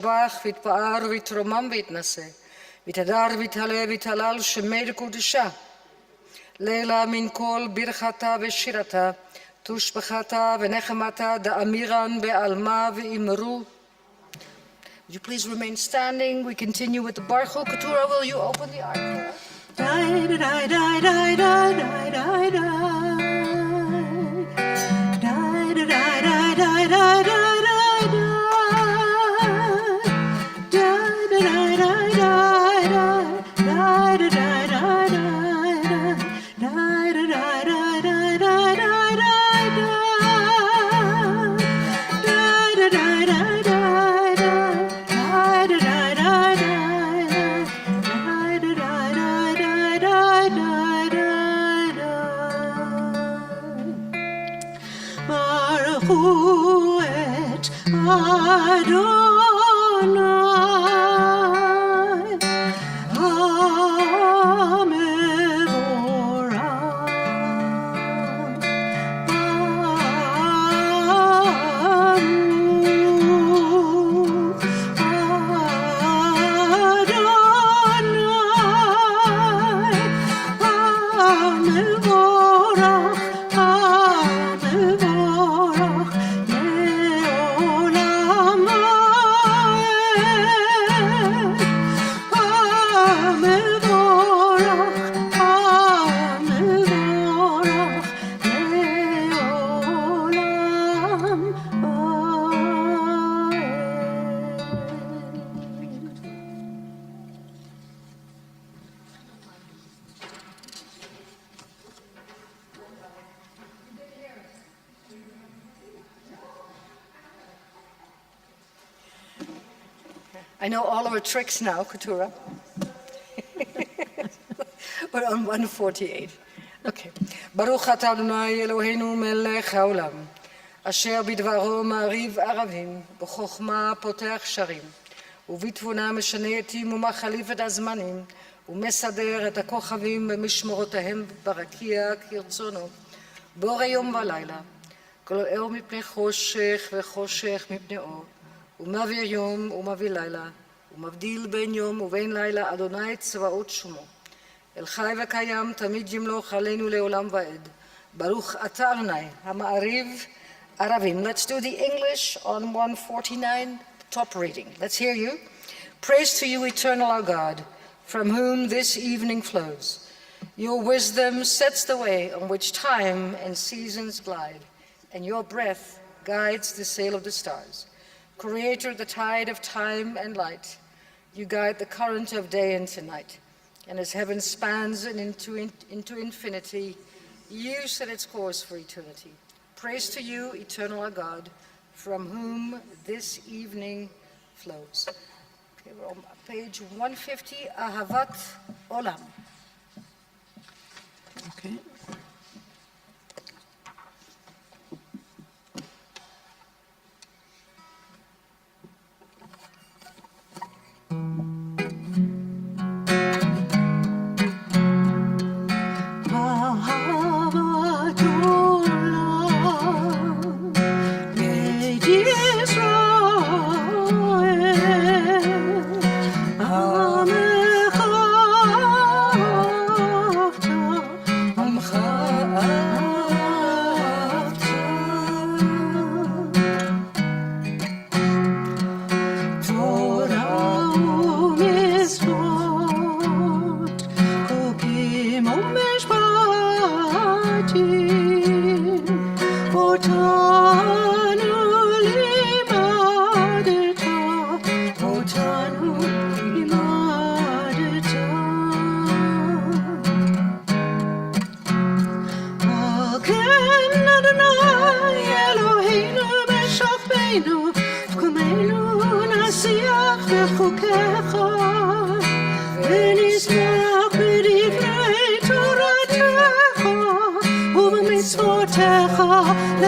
ויתברך ויתפאר ויתרומם ויתנשא, ויתהדר ויתהלל ויתהלל שמי לקודשה. לילה מן כל ברכתה ושירתה, תושבחתה ונחמתה דאמירן בעלמה ואמרו. Would you please remain standing? We continue with the Baruch. Keturah, will you open the ark? I know all of our tricks now, Keturah. We're on 148. Okay. Baruch atah Adonai Eloheinu melech haolam, asher bidvaro ma'ariv aravim, b'chokhma potech sharim, ובתבונה משנה עתים ומחליף את הזמנים, ומסדר את הכוכבים במשמרותיהם ברקיע כרצונו, בורא יום ולילה, כל אור מפני חושך וחושך מפני אור, ומעביר יום ומעביר לילה, ומבדיל בין יום ובין לילה, אדוני צבאות שמו. אל חי וקיים תמיד ימלוך עלינו לעולם ועד. ברוך אתה אדוני, המעריב ערבים. Let's do the English on 149, top reading. Let's hear you. Praise to you, eternal our God, from whom this evening flows. Your wisdom sets the way on which time and seasons glide, and your breath guides the sail of the stars. Creator of the tide of time and light, you guide the current of day into night. And as heaven spans into infinity, you set its course for eternity. Praise to you, eternal our God, from whom this evening flows. Okay, we're on page 150, Ahavat Olam. Okay.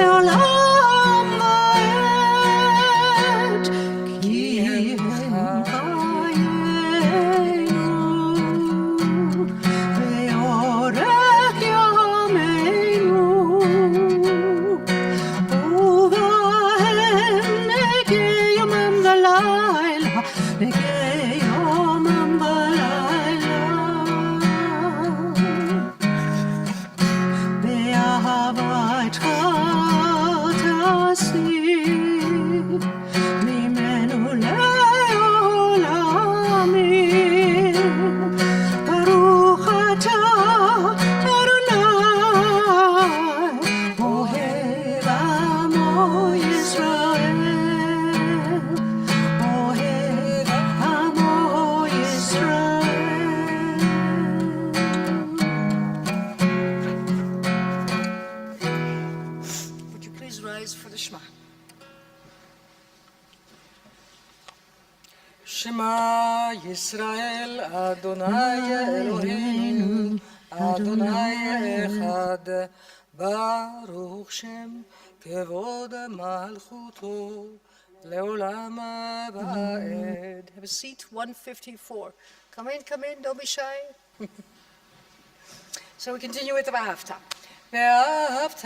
While יומם ולילה באהבתך תשים ממנו לעולמים ברוך אתה אדוני אוהב עמו ישראל אוהב עמו ישראל. Would you please rise for the Shema? Shema Yisrael Adonai Eloheinu Adonai Echad Baruch Shem Kevod Malchuto Leolam Vaed. Have a seat, 154. Come in, don't be shy. So we continue with the V'ahavta. ואהבת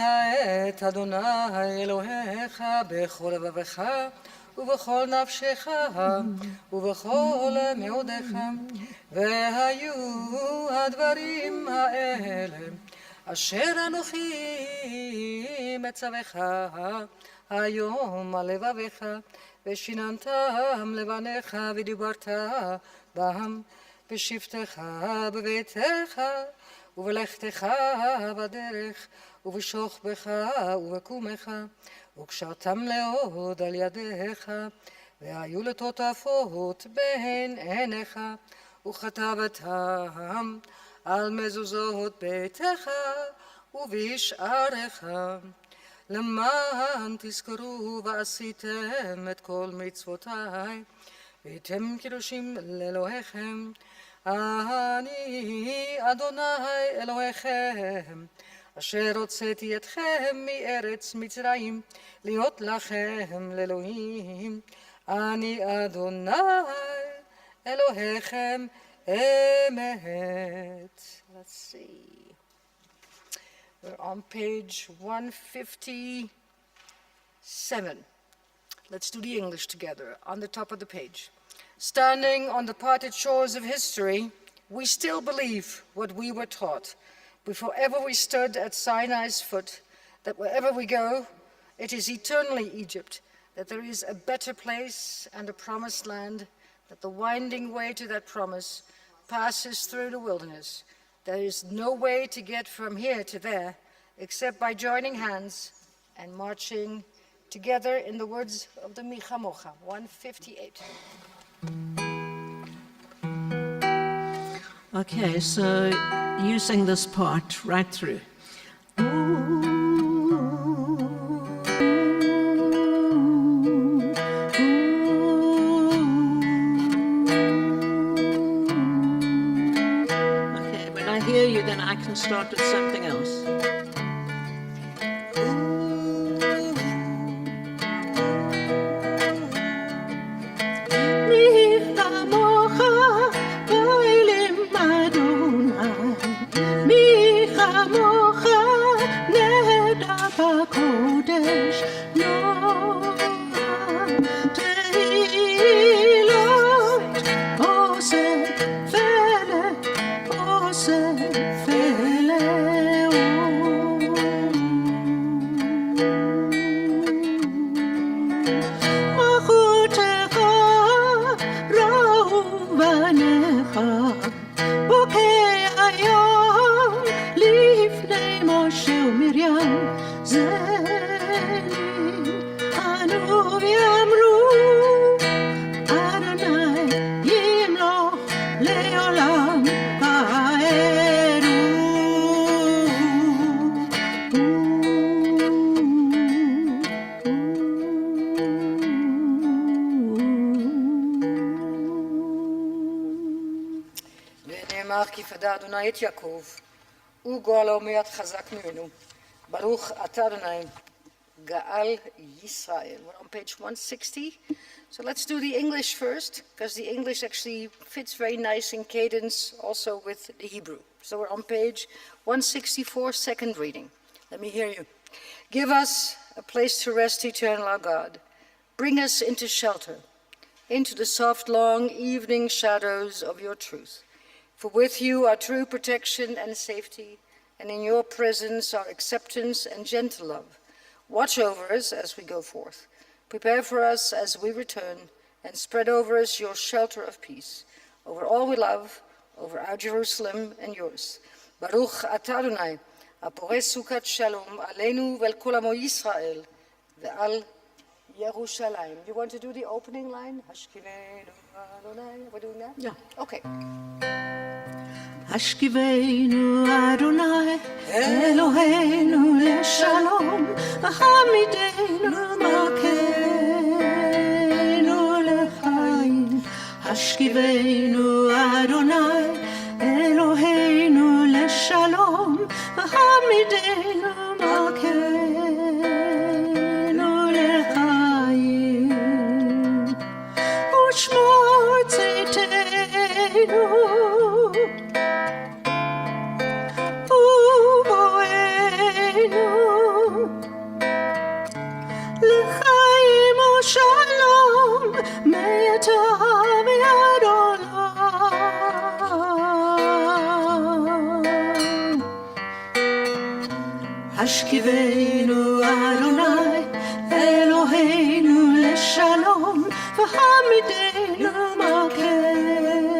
את אדוני אלוהיך בכל לבבך ובכל נפשך ובכל מאודך והיו הדברים האלה אשר אנוכי מצווך היום על לבבך ושיננתם לבניך ודיברת בהם בשבתך בביתך ובלכתך בדרך ובשוכבך ובקומך וקשרתם לעוד על ידיך והיו לטוטפות בין עיניך וכתבתם על מזוזות ביתך ובשעריך למען תזכרו ועשיתם את כל מצוותיי והייתם קדושים לאלוהיכם אני אדוני אלוהיכם אשר הוצאתי אתכם מארץ מצרים להיות לכם לאלוהים אני אדוני אלוהיכם אמת. Let's see. We're on page 157. Let's do the English together on the top of the page. Standing on the parted shores of history, we still believe what we were taught before ever we stood at Sinai's foot, that wherever we go, it is eternally Egypt, that there is a better place and a promised land, that the winding way to that promise passes through the wilderness. There is no way to get from here to there except by joining hands and marching together in the words of the Micha Mocha, 158. Okay, so you sing this part right through. Okay, when I hear you, then I can start with something else. כי פדה אדוני את יעקב, וגואלו מיד חזק ממנו. ברוך אתה אדוני, גאל ישראל. We're on page 160. So let's do the English first, because the English actually fits very nice in cadence also with the Hebrew. So we're on page 164, second reading. Let me hear you. Give us a place to rest, eternal our God. Bring us into shelter. into the soft, long evening shadows of your truth. For with you are true protection and safety, and in your presence are acceptance and gentle love. Watch over us as we go forth. Prepare for us as we return, and spread over us your shelter of peace, over all we love, over our Jerusalem and yours. Baruch atah Adonai, הפורש סוכת שלום עלינו ועל כל עמו ישראל ועל ירושלים. You want to do the opening line? השכיבנו אדוני. We're doing that? Yeah. Okay. השכיבנו אדוני אלוהינו לשלום, העמידנו מלכנו לחיים. השכיבנו אדוני אלוהינו לשלום, העמידנו מלכנו לחיים. ושמור צאתנו ובואנו לחיים ושלום מעתה ועד עולם. השכיבנו אדוני אלוהינו לשלום, והעמידנו מלכנו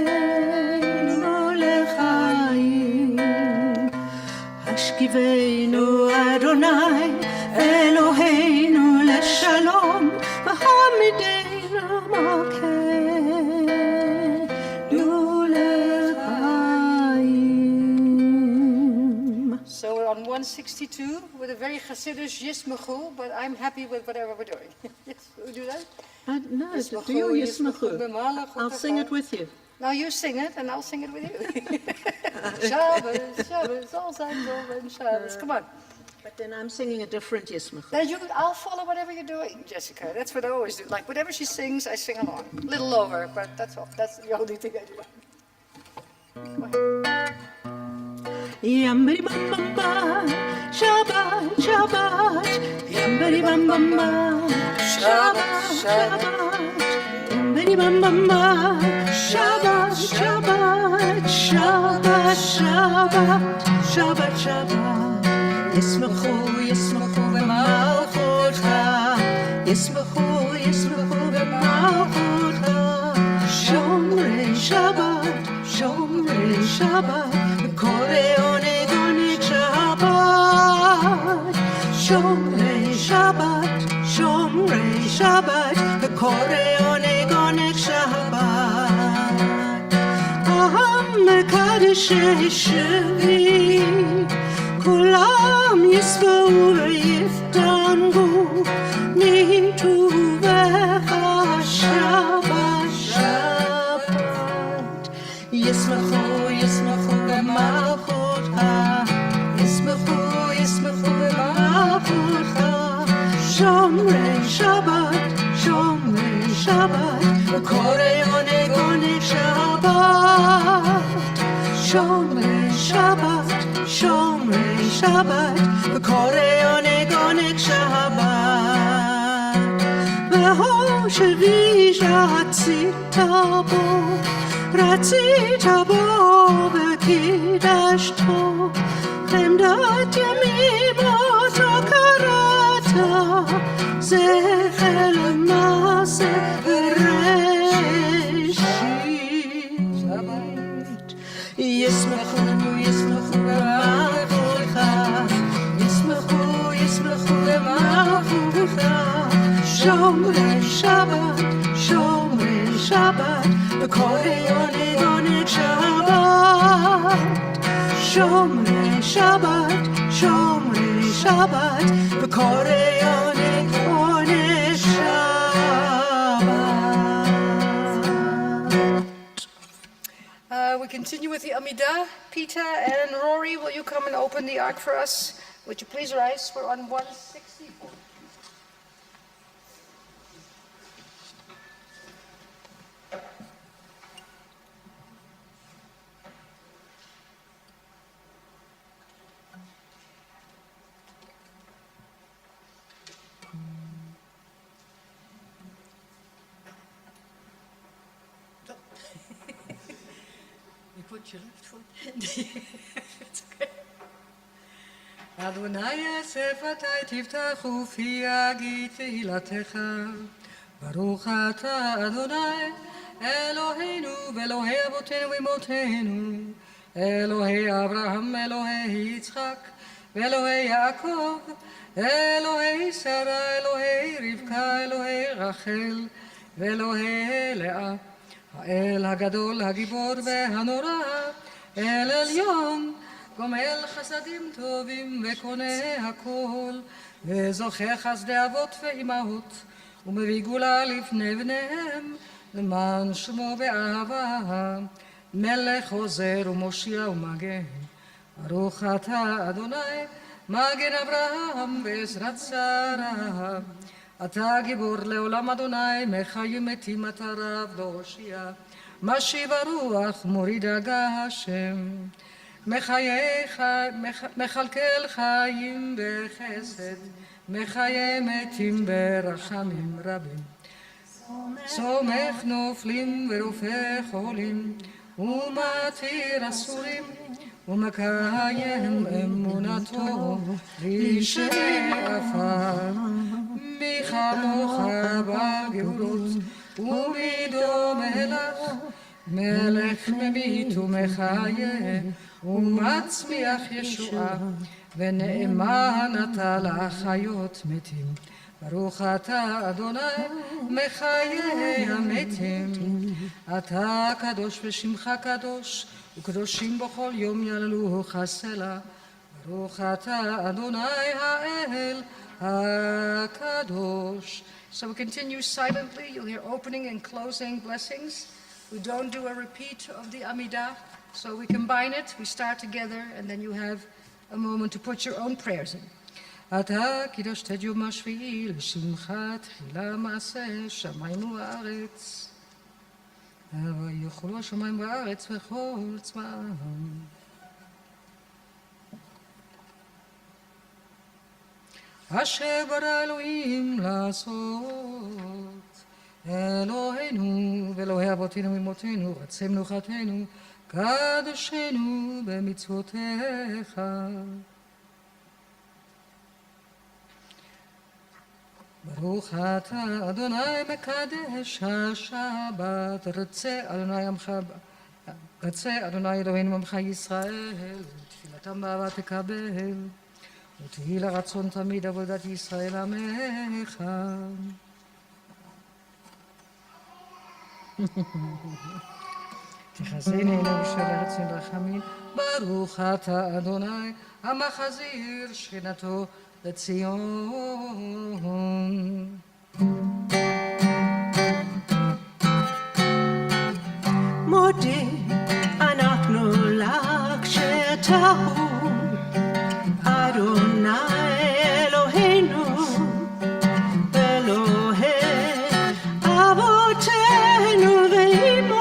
לחיים. השכיבנו אדוני אלוהינו לשלום, והעמידנו מלכנו לחיים. So we're on 162 with a very Hasidish Yismachu, but I'm happy with whatever we're doing. Yes, we do that? No, Yismachu, do you Yismachu, Yismachu? b'malach I'll sing it with you. Now you sing it and I'll sing it with you. Shabbos, Shabbos, all signs over and Shabbos. Come on. But then I'm singing a different Yismachu. Then I'll follow whatever you're doing, Jessica. That's what I always do. Like whatever she sings, I sing along. A little lower, but that's all. That's the only thing I do. Go ahead. Yambari bam bam bam, Shabbat, Shabbat. Yambari bam bam bam, Shabbat, Shabbat. Yambari bam bam bam, Shabbat, Shabbat, Shabbat, Shabbat, Shabbat, Shabbat. Yismachu, Yismachu v'malchutcha. Yismachu, Yismachu v'malchutcha. Shomrei Shabbat, Shomrei Shabbat. Koreone gonik Shabbat, Shomrei Shabbat, Shomrei Shabbat, Koreone gonik Shabbat. Aham mekadeshei shvi, kulam yisvou v'yiftangu, nitu v'cha Shabbat, Shabbat. Yismachu, Yismachu b'malchutcha, Yismachu, Yismachu b'malchutcha. Shomrei Shabbat, Shomrei Shabbat, Koreone gonik Shabbat. Shomrei Shabbat, Shomrei Shabbat, Koreone gonik Shabbat. V'ho shevi ratzita bo, ratzita bo v'kidashto, chemdat yamim oto karata, zechel ma'aseh bereshit. Yismachu, Yismachu b'malchutcha, Yismachu, Yismachu b'malchutcha. Shomrei Shabbat, Shomrei Shabbat, Koreone gonik Shabbat. Shomrei Shabbat, Shomrei Shabbat, Koreone gonik Shabbat. We continue with the Amidah. Peter and Rory, will you come and open the ark for us? Would you please rise? We're on 164. put your left foot. It's okay. אדוני שפתי תפתחו פי יגיד תהילתך. ברוך אתה אדוני אלוהינו ואלוהי אבותינו ואמותינו, אלוהי אברהם, אלוהי יצחק ואלוהי יעקב, אלוהי שרה, אלוהי רבקה, אלוהי רחל ואלוהי לאה, האל הגדול, הגיבור והנורא, אל עליון, גומל חסדים טובים וקונה הכל, וזוכה חסדי אבות ואימהות, ומביא גאולה לפני בניהם, למען שמו באהבה, מלך עוזר ומושיע ומגן. ברוך אתה אדוני מגן אברהם ועזרת שרה. אתה גיבור לעולם אדוני, מחיים מתים אתה רב להושיע. משיב הרוח מוריד הגשם, מכלכל חיים בחסד, מחיי מתים ברחמים רבים. סומך נופלים ורופא חולים, ומתיר אסורים, ומקיים אמונתו וישנה עפר. מי כמוך בגאולות, ומי דומה לך, מלך ממית ומחיה, ומצמיח ישועה, ונאמן אתה לחיות מתים. ברוך אתה אדוני מחיי המתים, אתה קדוש ושמך קדוש, וקדושים בכל יום יעללוך סלה. ברוך אתה אדוני האל הקדוש. So we continue silently. You'll hear opening and closing blessings. We don't do a repeat of the Amidah, so we combine it. We start together, and then you have a moment to put your own prayers in. אתה קידשת את יום השביעי לשמך תחילה מעשה שמיים וארץ, ויוכלו השמיים וארץ וכל צבאם. אשר ברא אלוהים לעשות, אלוהינו ואלוהי אבותינו ואמותינו, רצה מנוחתנו, קדשנו במצוותיך. ברוך אתה אדוני מקדש השבת, רצה אדוני אלוהינו עמך ישראל, תפילתם באהבה תקבל, ותהי לרצון תמיד עבודת ישראל עמך. תחזיני אלינו בשביל רצון רחמים. ברוך אתה אדוני המחזיר שכינתו לציון. מודה אנחנו לך שטהור, אדוני אלוהינו ואלוהי אבותינו ואימותינו,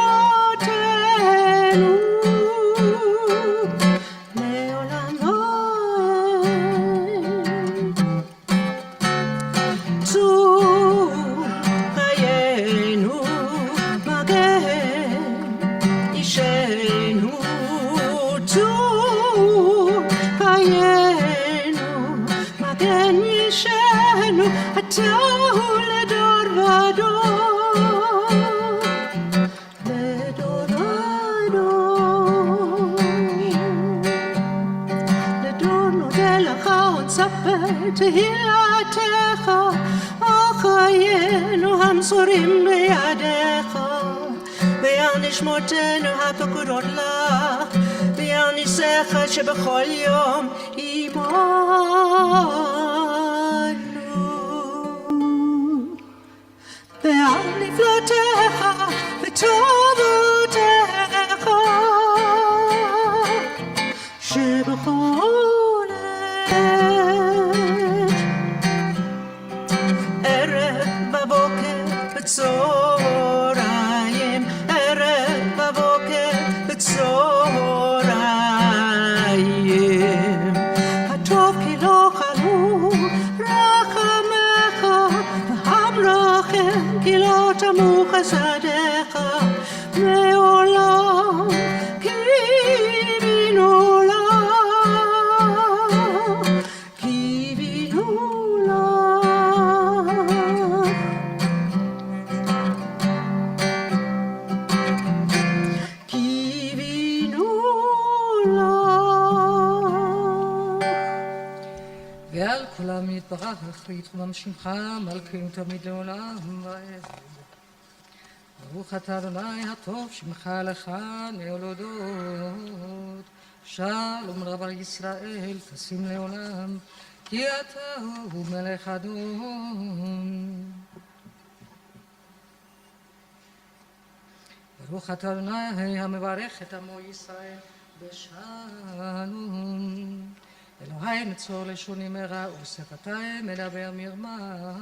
לעולם צור חיינו מגן אישנו, צור חיינו מגן אישנו, אתה הוא לדור ודור, לדור ודור. לדור נודה לך ונצפה תהילתך, חיינו המסורים בידיך, ועל נשמותינו הפקודות לך, ועל ניסיך שבכל יום עמנו, ועל נפלותיך וטובותיך שבכל ערב בבוקר בצהריים, ערב בבוקר בצהריים, הטוב כי לא חלו רחמך, והמרחם כי לא תמו חסדיך, מעולם כי יתברך ויתרומם שמך מלכנו תמיד לעולם ועד. ברוך אתה אדוני הטוב שמך לך להולדות. שלום רב על ישראל תשים לעולם כי אתה הוא מלך אדון. ברוך אתה אדוני המברך את עמו ישראל בשלום. אלוהי נצור לשוני מרע ושפתי מדבר מרמה.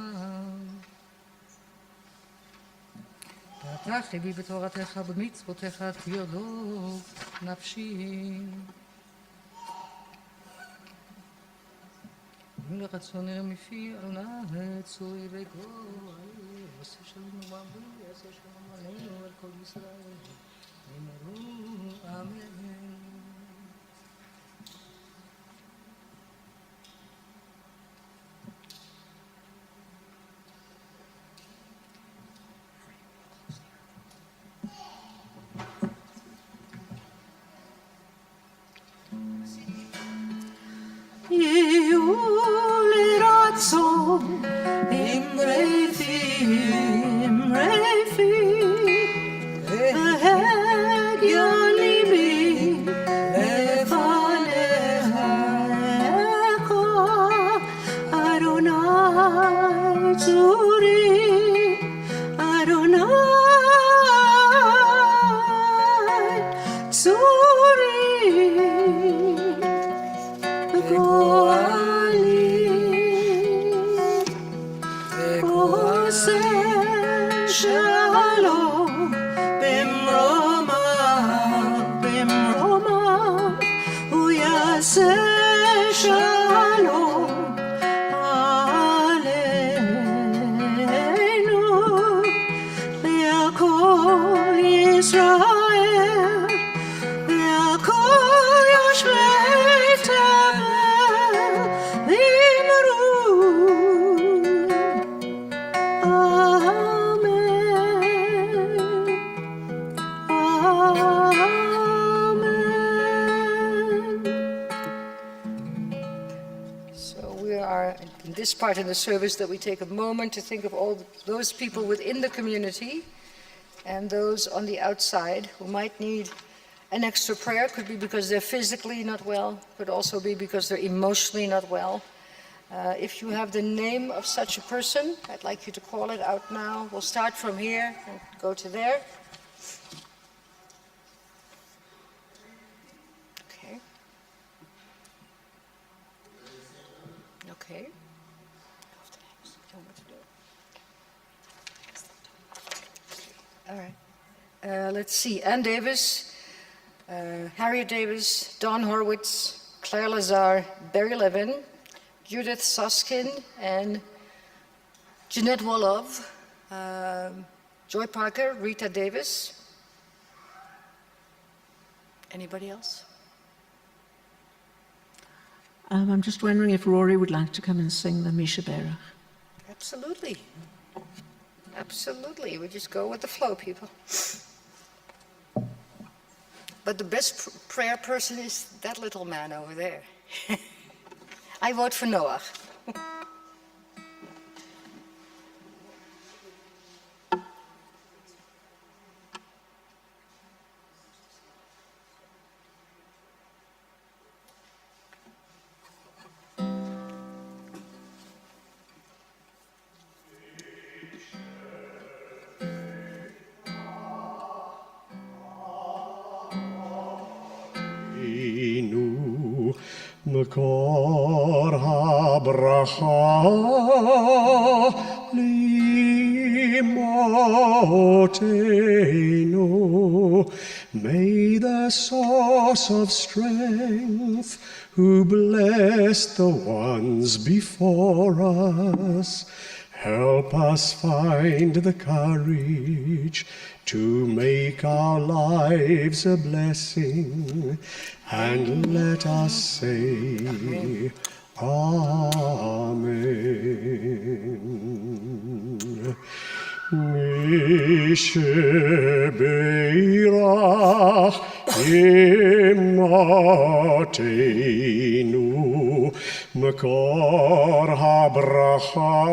פתח ליבי בתורתך ובמצוותיך תרדוף נפשי. אם לרצון נראה מפי אדוני צורי וגואלי עושה שלום ובעמי עושה שלום עלינו ועל כל ישראל אמרו אמן. Part in the service that we take a moment to think of all those people within the community and those on the outside who might need an extra prayer. Could be because they're physically not well, could also be because they're emotionally not well. If you have the name of such a person, I'd like you to call it out now. We'll start from here and go to there. Okay. Okay. All right. Let's see. Ann Davis, Harriet Davis, Don Horwitz, Claire Lazar, Barry Levin, Judith Soskin, and Jeanette Wolov, Joy Parker, Rita Davis. Anybody else? I'm just wondering if Rory would like to come and sing the Misha Berach. Absolutely. Absolutely. We just go with the flow, people. But the best prayer person is that little man over there. I vote for Noah. מקור הברכה לאמותינו. May the source of strength, who blessed the ones before us, help us find the courage to make our lives a blessing, and let us say, Amen. Mishebeirach Emotenu Makor habracha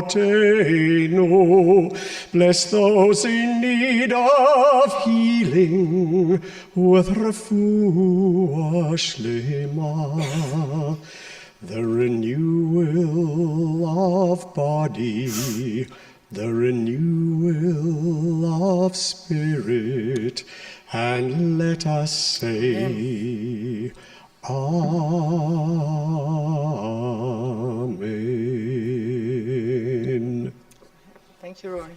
lavotenu. Bless those in need of healing with refuah shlema. The renewal of body, the renewal of spirit, and let us say, Amen. Thank you, Roy.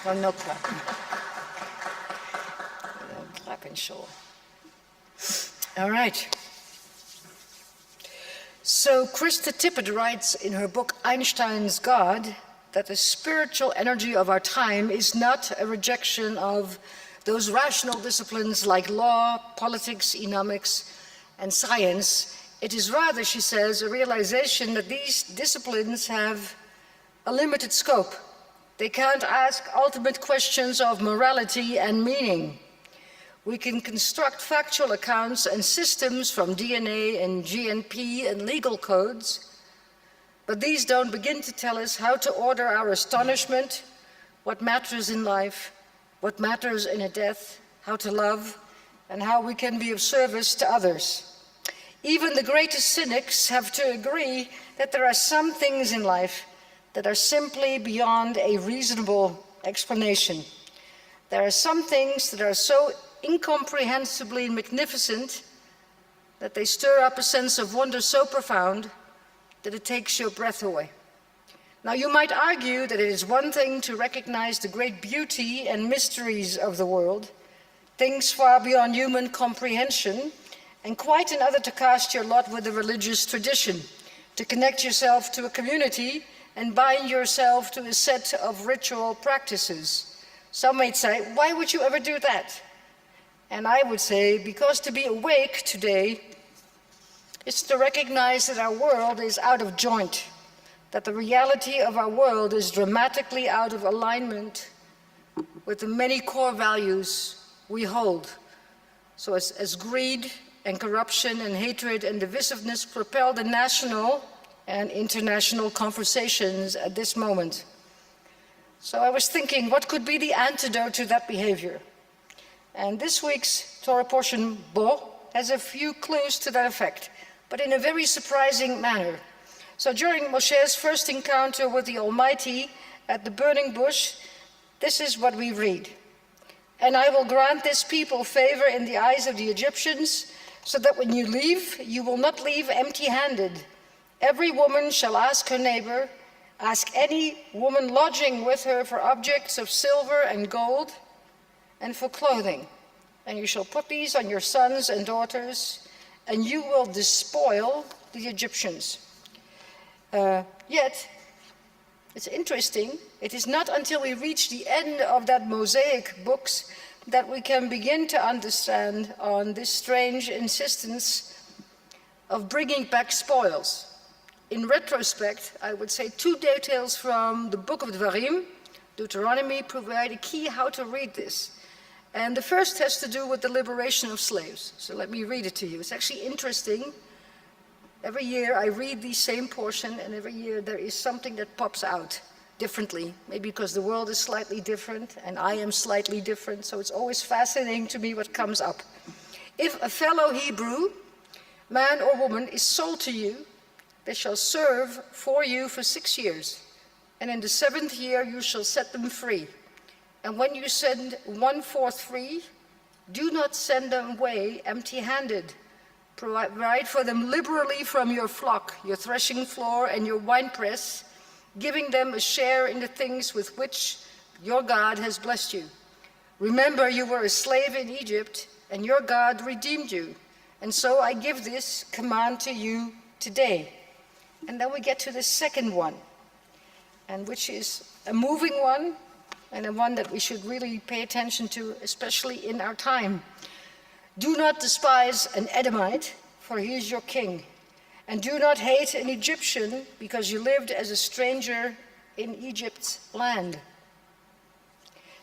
Oh, no clapping. No clapping, sure. All right. So Krista Tippett writes in her book Einstein's God that the spiritual energy of our time is not a rejection of those rational disciplines like law, politics, economics, and science. It is rather, she says, a realization that these disciplines have a limited scope. They can't ask ultimate questions of morality and meaning. We can construct factual accounts and systems from DNA and GNP and legal codes, but these don't begin to tell us how to order our astonishment, what matters in life, what matters in a death, how to love, and how we can be of service to others. Even the greatest cynics have to agree that there are some things in life that are simply beyond a reasonable explanation. There are some things that are so incomprehensibly magnificent that they stir up a sense of wonder so profound that it takes your breath away. Now, you might argue that it is one thing to recognize the great beauty and mysteries of the world, things far beyond human comprehension, and quite another to cast your lot with a religious tradition, to connect yourself to a community and bind yourself to a set of ritual practices. Some might say, why would you ever do that? And I would say, because to be awake today is to recognize that our world is out of joint, that the reality of our world is dramatically out of alignment with the many core values we hold. So as greed and corruption and hatred and divisiveness propel the national and international conversations at this moment. So I was thinking, what could be the antidote to that behavior? And this week's Torah portion, Bo, has a few clues to that effect, but in a very surprising manner. So during Moshe's first encounter with the Almighty at the burning bush, this is what we read. And I will grant this people favor in the eyes of the Egyptians, so that when you leave, you will not leave empty-handed. Every woman shall ask her neighbor, ask any woman lodging with her for objects of silver and gold, and for clothing, and you shall put these on your sons and daughters, and you will despoil the Egyptians. Yet, it's interesting, it is not until we reach the end of that Mosaic books that we can begin to understand on this strange insistence of bringing back spoils. In retrospect, I would say two details from the book of Dvarim, Deuteronomy, provide a key how to read this. And the first has to do with the liberation of slaves. So let me read it to you. It's actually interesting. Every year I read the same portion, and every year there is something that pops out differently. Maybe because the world is slightly different, and I am slightly different, so it's always fascinating to me what comes up. If a fellow Hebrew, man or woman, is sold to you, they shall serve for you for 6 years, and in the 7th year you shall set them free. And when you send 1/4 free, do not send them away empty-handed. Provide for them liberally from your flock, your threshing floor and your winepress, giving them a share in the things with which your God has blessed you. Remember, you were a slave in Egypt, and your God redeemed you. And so I give this command to you today. And then we get to the second one, and which is a moving one, and a one that we should really pay attention to, especially in our time. Do not despise an Edomite, for he is your king. And do not hate an Egyptian, because you lived as a stranger in Egypt's land.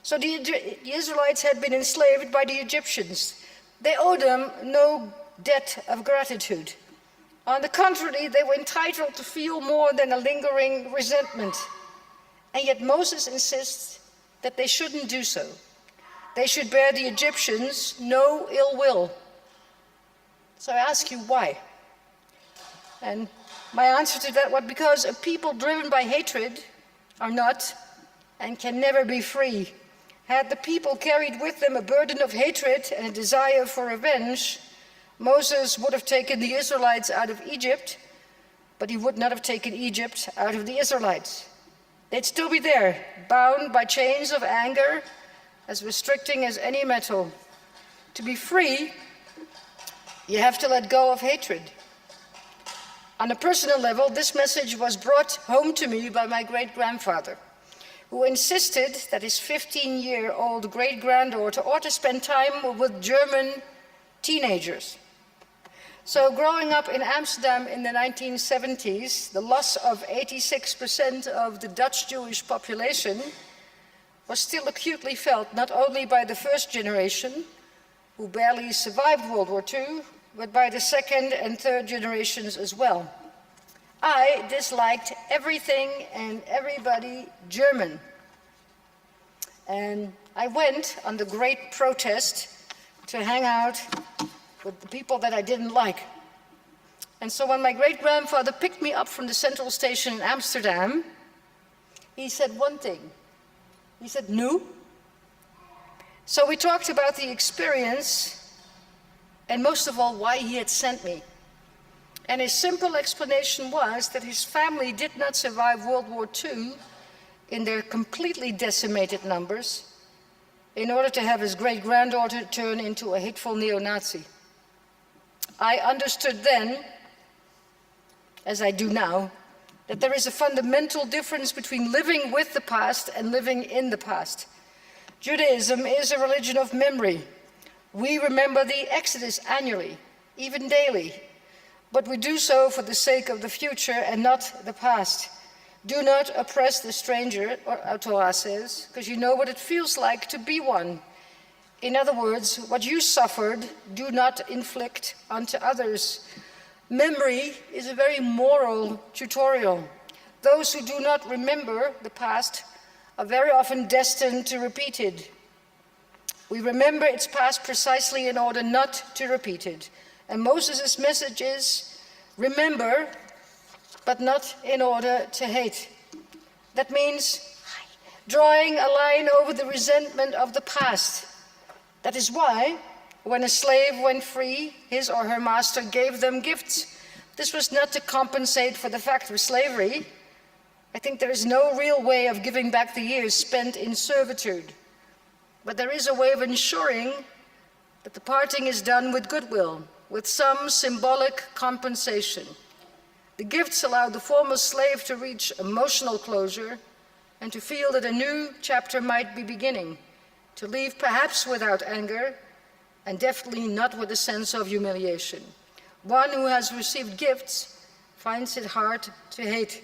So the Israelites had been enslaved by the Egyptians. They owed them no debt of gratitude. On the contrary, they were entitled to feel more than a lingering resentment. And yet Moses insists that they shouldn't do so. They should bear the Egyptians no ill will. So I ask you, why? And my answer to that was because a people driven by hatred are not and can never be free. Had the people carried with them a burden of hatred and a desire for revenge, Moses would have taken the Israelites out of Egypt, but he would not have taken Egypt out of the Israelites. They'd still be there, bound by chains of anger, as restricting as any metal. To be free, you have to let go of hatred. On a personal level, this message was brought home to me by my great-grandfather, who insisted that his 15-year-old great-granddaughter ought to spend time with German teenagers. So growing up in Amsterdam in the 1970s, the loss of 86% of the Dutch Jewish population was still acutely felt, not only by the first generation, who barely survived World War II, but by the second and third generations as well. I disliked everything and everybody German. And I went on the great protest to hang out with the people that I didn't like. And so when my great-grandfather picked me up from the central station in Amsterdam, he said one thing. He said, "Nu?" So we talked about the experience, and most of all, why he had sent me. And his simple explanation was that his family did not survive World War II in their completely decimated numbers in order to have his great-granddaughter turn into a hateful neo-Nazi. I understood then, as I do now, that there is a fundamental difference between living with the past and living in the past. Judaism is a religion of memory. We remember the Exodus annually, even daily, but we do so for the sake of the future and not the past. Do not oppress the stranger, our Torah says, because you know what it feels like to be one. In other words, what you suffered, do not inflict onto others. Memory is a very moral tutorial. Those who do not remember the past are very often destined to repeat it. We remember its past precisely in order not to repeat it. And Moses' message is, remember, but not in order to hate. That means drawing a line over the resentment of the past. That is why, when a slave went free, his or her master gave them gifts. This was not to compensate for the fact of slavery. I think there is no real way of giving back the years spent in servitude. But there is a way of ensuring that the parting is done with goodwill, with some symbolic compensation. The gifts allowed the former slave to reach emotional closure and to feel that a new chapter might be beginning, to leave perhaps without anger, and definitely not with a sense of humiliation. One who has received gifts finds it hard to hate.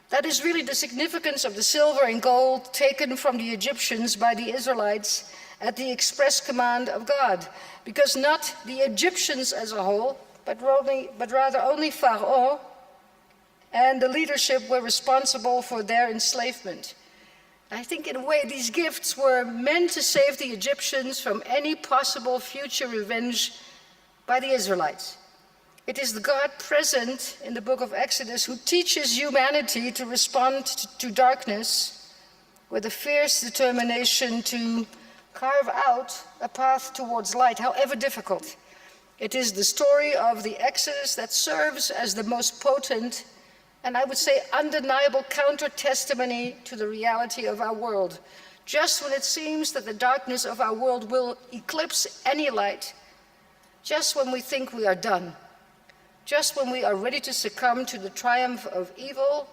That is really the significance of the silver and gold taken from the Egyptians by the Israelites at the express command of God, because not the Egyptians as a whole, but rather only Pharaoh and the leadership were responsible for their enslavement. I think in a way these gifts were meant to save the Egyptians from any possible future revenge by the Israelites. It is the God present in the book of Exodus who teaches humanity to respond to darkness with a fierce determination to carve out a path towards light, however difficult. It is the story of the Exodus that serves as the most potent and I would say undeniable counter-testimony to the reality of our world. Just when it seems that the darkness of our world will eclipse any light, just when we think we are done, just when we are ready to succumb to the triumph of evil,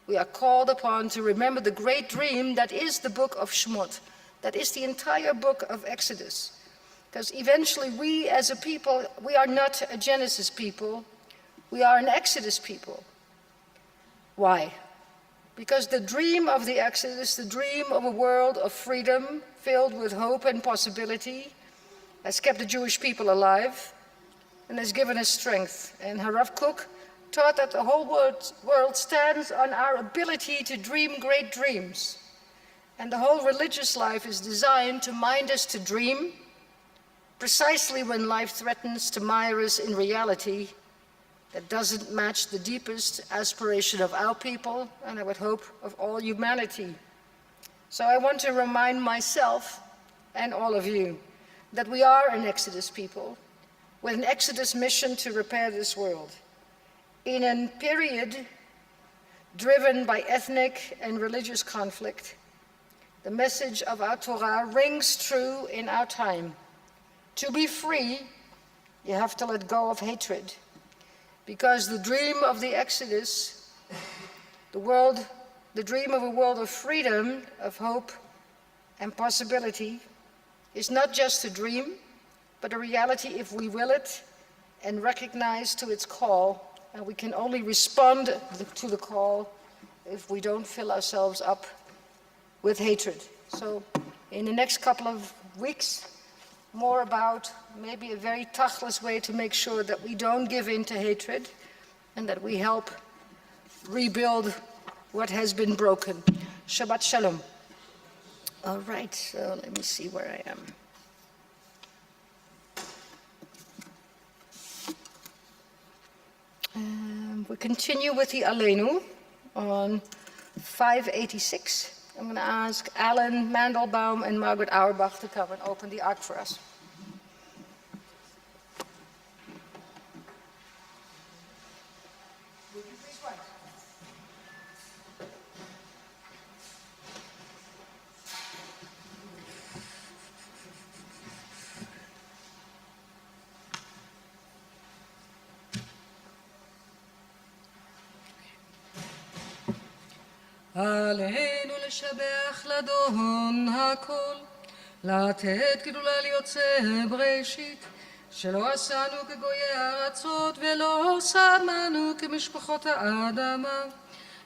we are called upon to remember the great dream that is the book of Shemot, that is the entire book of Exodus. Because eventually we as a people, we are not a Genesis people, we are an Exodus people. Why? Because the dream of the Exodus, the dream of a world of freedom filled with hope and possibility, has kept the Jewish people alive and has given us strength. And Harav Kook taught that the whole world stands on our ability to dream great dreams. And the whole religious life is designed to mind us to dream, precisely when life threatens to mire us in reality that doesn't match the deepest aspiration of our people, and I would hope of all humanity. So I want to remind myself and all of you that we are an Exodus people with an Exodus mission to repair this world. In a period driven by ethnic and religious conflict, the message of our Torah rings true in our time. To be free, you have to let go of hatred. Because the dream of the Exodus, the dream of a world of freedom, of hope and possibility, is not just a dream, but a reality if we will it and recognize to its call. And we can only respond to the call if we don't fill ourselves up with hatred. So in the next couple of weeks, more about maybe a very tachless way to make sure that we don't give in to hatred and that we help rebuild what has been broken. Shabbat Shalom. All right, so let me see where I am. We continue with the Aleinu on 586. I'm going to ask Alan Mandelbaum and Margaret Auerbach to come and open the Ark for us. Would you please write? עלינו לשבח לדון הכל, לתת גדולה ליוצא בראשית, שלא עשנו כגויי הארצות ולא שמנו כמשפחות האדמה,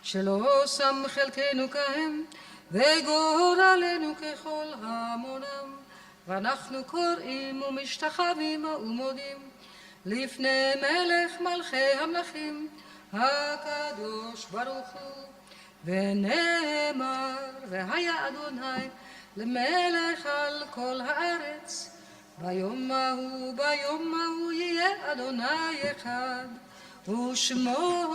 שלא שם חלקנו כהם וגורלנו ככל המונם, ואנחנו קוראים ומשתחווים ומודים לפני מלך מלכי המלכים הקדוש ברוך הוא. ונאמר, והיה אדוני למלך על כל הארץ, ביום ההוא יהיה אדוני אחד, ושמו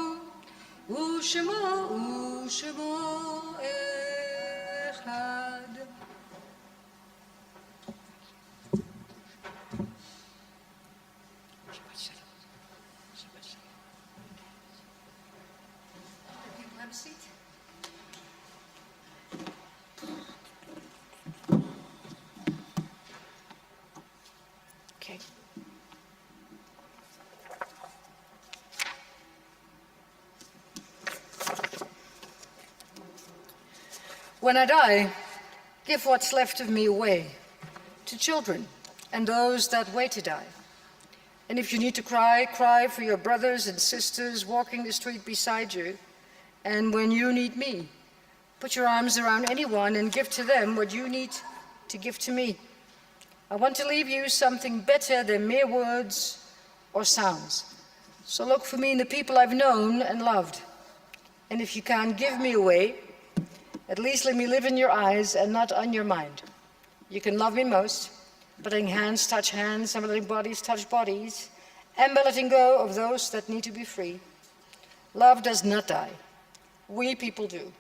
אחד. Have a seat. Okay. When I die, give what's left of me away to children and those that wait to die. And if you need to cry, cry for your brothers and sisters walking the street beside you. And when you need me, put your arms around anyone and give to them what you need to give to me. I want to leave you something better than mere words or sounds. So look for me in the people I've known and loved. And if you can't give me away, at least let me live in your eyes and not on your mind. You can love me most by letting hands touch hands and by letting bodies touch bodies and by letting go of those that need to be free. Love does not die. We people do.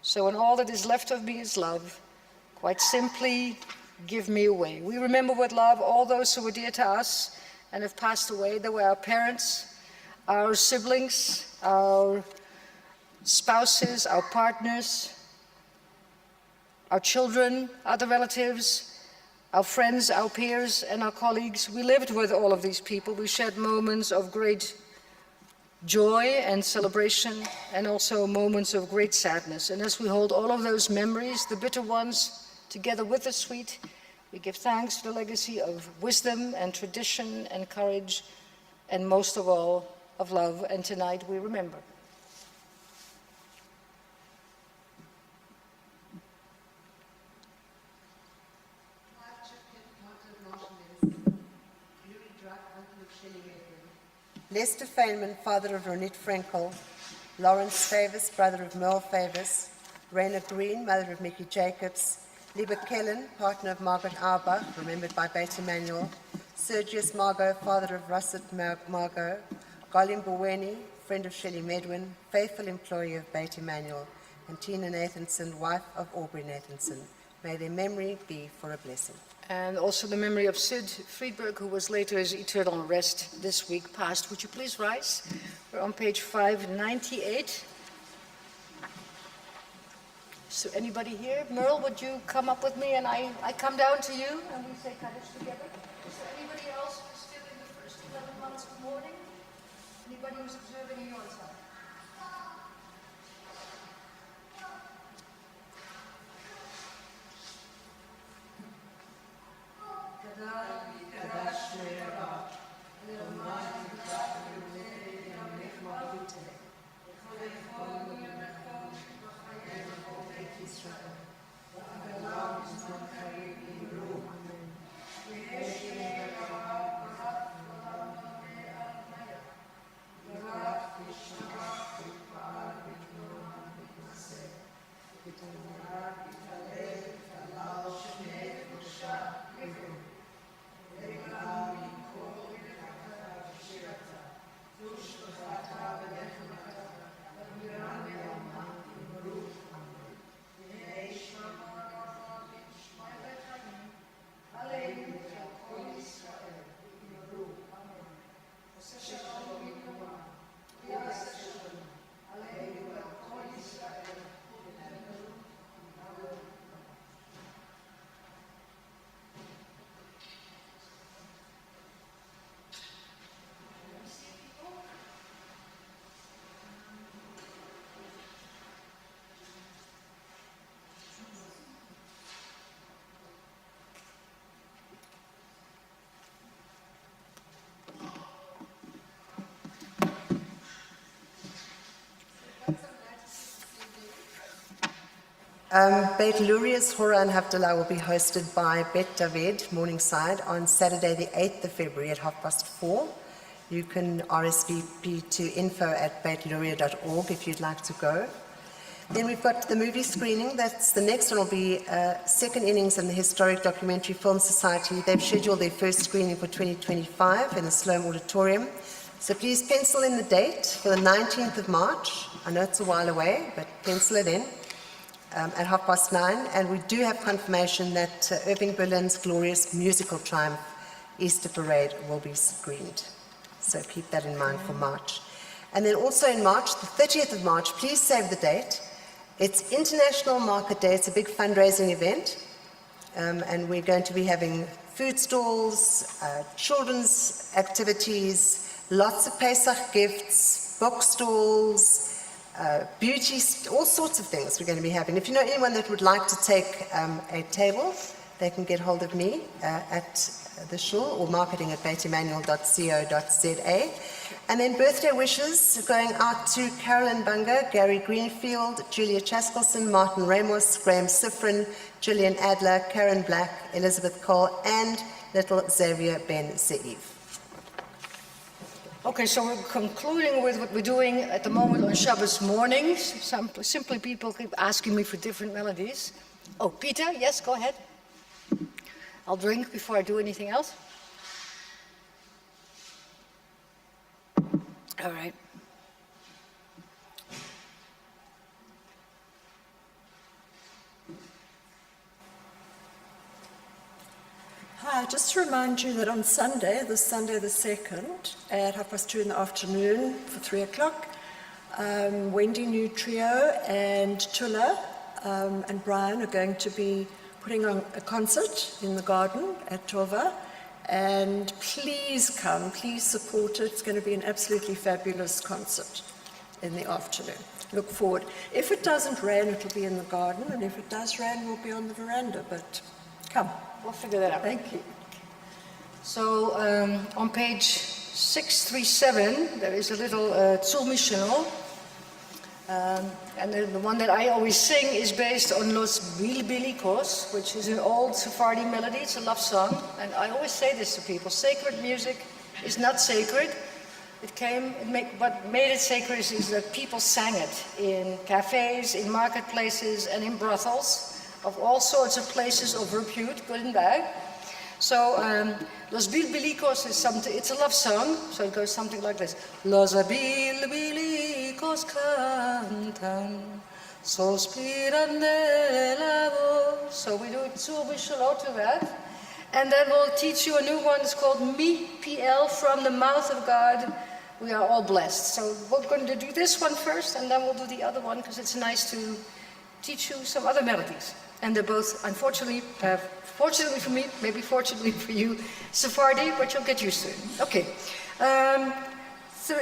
So when all that is left of me is love, quite simply, give me away. We remember with love all those who were dear to us and have passed away. They were our parents, our siblings, our spouses, our partners, our children, other relatives, our friends, our peers, and our colleagues. We lived with all of these people. We shared moments of great joy and celebration, and also moments of great sadness. And as we hold all of those memories, the bitter ones, together with the sweet, we give thanks to the legacy of wisdom and tradition and courage, and most of all, of love. And tonight we remember. Lester Feynman, father of Ronit Frankel, Lawrence Favors, brother of Merle Favors, Raina Green, mother of Mickey Jacobs, Liebe Kellen, partner of Margaret Auerbach, remembered by Beit Emanuel, Sergius Margot, father of Russet Margot, Golim Bouweni, friend of Shelley Medwin, faithful employee of Beit Emanuel, and Tina Nathanson, wife of Aubrey Nathanson. May their memory be for a blessing. And also the memory of Sid Friedberg, who was later his eternal rest this week past. Would you please rise? We're on page 598. So anybody here? Merle, would you come up with me and I come down to you and we say Kaddish together? Is there anybody else who's still in the first 11 months of mourning? Anybody who's observing in your time? Beit Luria's Hora and Havdalah will be hosted by Bet David, Morningside, on Saturday the 8th of February at 4:30. You can RSVP to info@beitluria.org if you'd like to go. Then we've got the movie screening. That's the next one will be second innings in the Historic Documentary Film Society. They've scheduled their first screening for 2025 in the Sloan Auditorium. So please pencil in the date for the 19th of March. I know it's a while away, but pencil it in. At 9:30, and we do have confirmation that Irving Berlin's glorious musical triumph, Easter Parade, will be screened. So keep that in mind for March. And then also in March, the 30th of March, please save the date. It's International Market Day. It's a big fundraising event, and we're going to be having food stalls, children's activities, lots of Pesach gifts, book stalls, beauty, all sorts of things we're going to be having. If you know anyone that would like to take a table, they can get hold of me at the shul or marketing@beitemanuel.co.za. And then birthday wishes going out to Carolyn Bunger, Gary Greenfield, Julia Chaskelson, Martin Ramos, Graham Sifrin, Gillian Adler, Karen Black, Elizabeth Cole, and little Xavier Ben Zeev. Okay, so we're concluding with what we're doing at the moment on Shabbos mornings. Simply people keep asking me for different melodies. Oh, Peter, yes, go ahead. I'll drink before I do anything else. All right. Hi, just to remind you that on Sunday, this Sunday the 2nd, at 2:30 in the afternoon for 3 o'clock, Wendy New Trio and Tula and Brian are going to be putting on a concert in the garden at Tova. And please come, please support it. It's going to be an absolutely fabulous concert in the afternoon. Look forward. If it doesn't rain, it'll be in the garden, and if it does rain, we'll be on the veranda, but come. We'll figure that out. Thank you. So on page 637, there is a little Tzul Mishnah. And the one that I always sing is based on Los Bilbilikos, which is an old Sephardi melody. It's a love song. And I always say this to people: sacred music is not sacred what made it sacred is that people sang it in cafes, in marketplaces, and in brothels of all sorts of places of repute, good and bad. So Los Bilbilicos is something, it's a love song, so it goes something like this. Los Bilbilicos cantan, sospiran de la voz. So we do Tzur B'Shalot to that. And then we'll teach you a new one, it's called Mi PL, from the mouth of God. We are all blessed. So we're going to do this one first, and then we'll do the other one, because it's nice to teach you some other melodies. And they're both, unfortunately, fortunately for me, maybe fortunately for you, Sephardi, but you'll get used to it. Okay.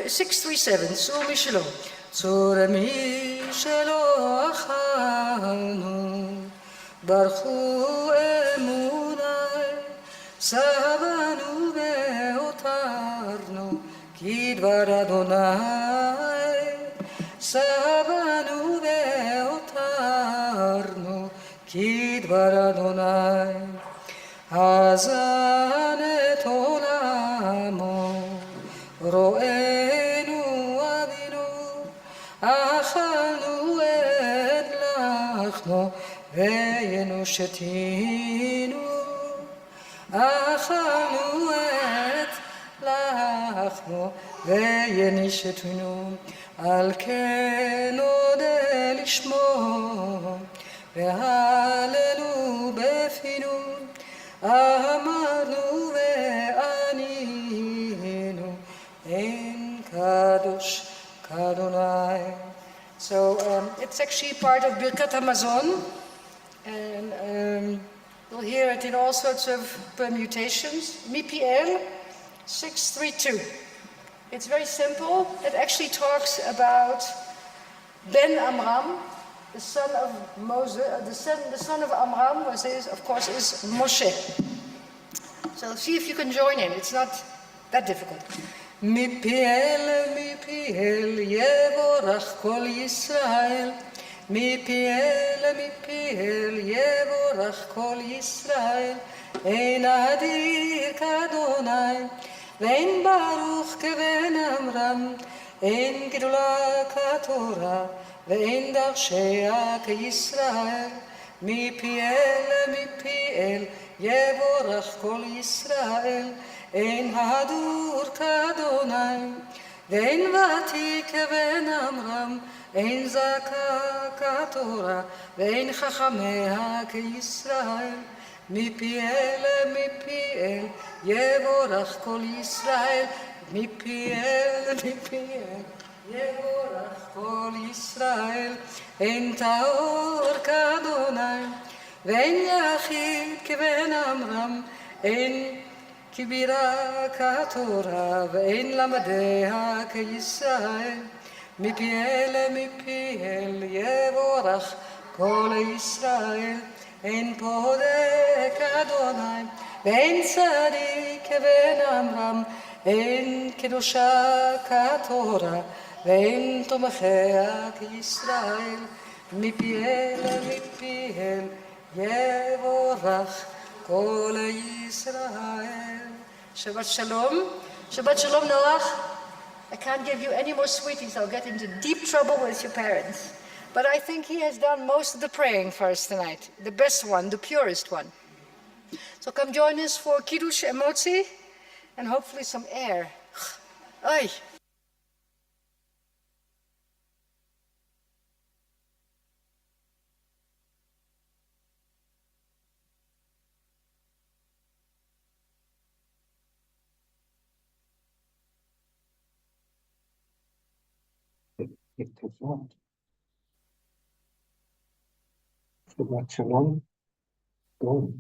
637, Tzur Mishalom. Tzur Mishalom achanu, baruchu emunai, sabanu ve'otarnu, kidvar Adonai, sabanu ve'otarnu, kidvar Adonai, hazan et olamo, ro'enu avinu, achanu et lachno, ve'yenu shetinu, achanu et lachno, ve'yenu shetinu, al ken node lishmo, ve'halelu befinu, amanu ve'aninu, en kadosh kadonai. So it's actually part of Birkat Hamazon, and you'll hear it in all sorts of permutations. MiPL 632. It's very simple. It actually talks about Ben Amram, the son of Moses, the son of Amram was of course, is Moshe. So see if you can join in. It's not that difficult. MiPL yevorach kol Yisrael. MiPL yevorach kol Yisrael. Ein adir k'Adonai, ve'ein baruch k'ben Amram, ein gdula k'Torah, ve'ein darshea k'Yisrael. MiPL yevorach kol Yisrael. Ein hadur k'Adonai, ve'ein vatik k'ben Amram, ein zaka k'Torah, ve'ein chachamea k'Yisrael. MiPL yevorach kol Yisrael. MiPL yevorach kol Yisrael. Ein taor k'Adonai, ve'ein yachid k'ben Amram, ein kibira k'Torah, ve'ein lamadea k'Yisrael. MiPL yevorach kol Yisrael. Ein podek Adonai, ve'ein tzadik k'ben Amram, ein kedusha k'Torah, ve'ein tomachea k'Yisrael. MiPL yevorach kol Yisrael. Shabbat Shalom. Shabbat Shalom, Noach. I can't give you any more sweeties. I'll get into deep trouble with your parents. But I think he has done most of the praying for us tonight. The best one, the purest one. So come join us for Kiddush Emotzi and hopefully some air. Oy. Shabbat Shalom. Go.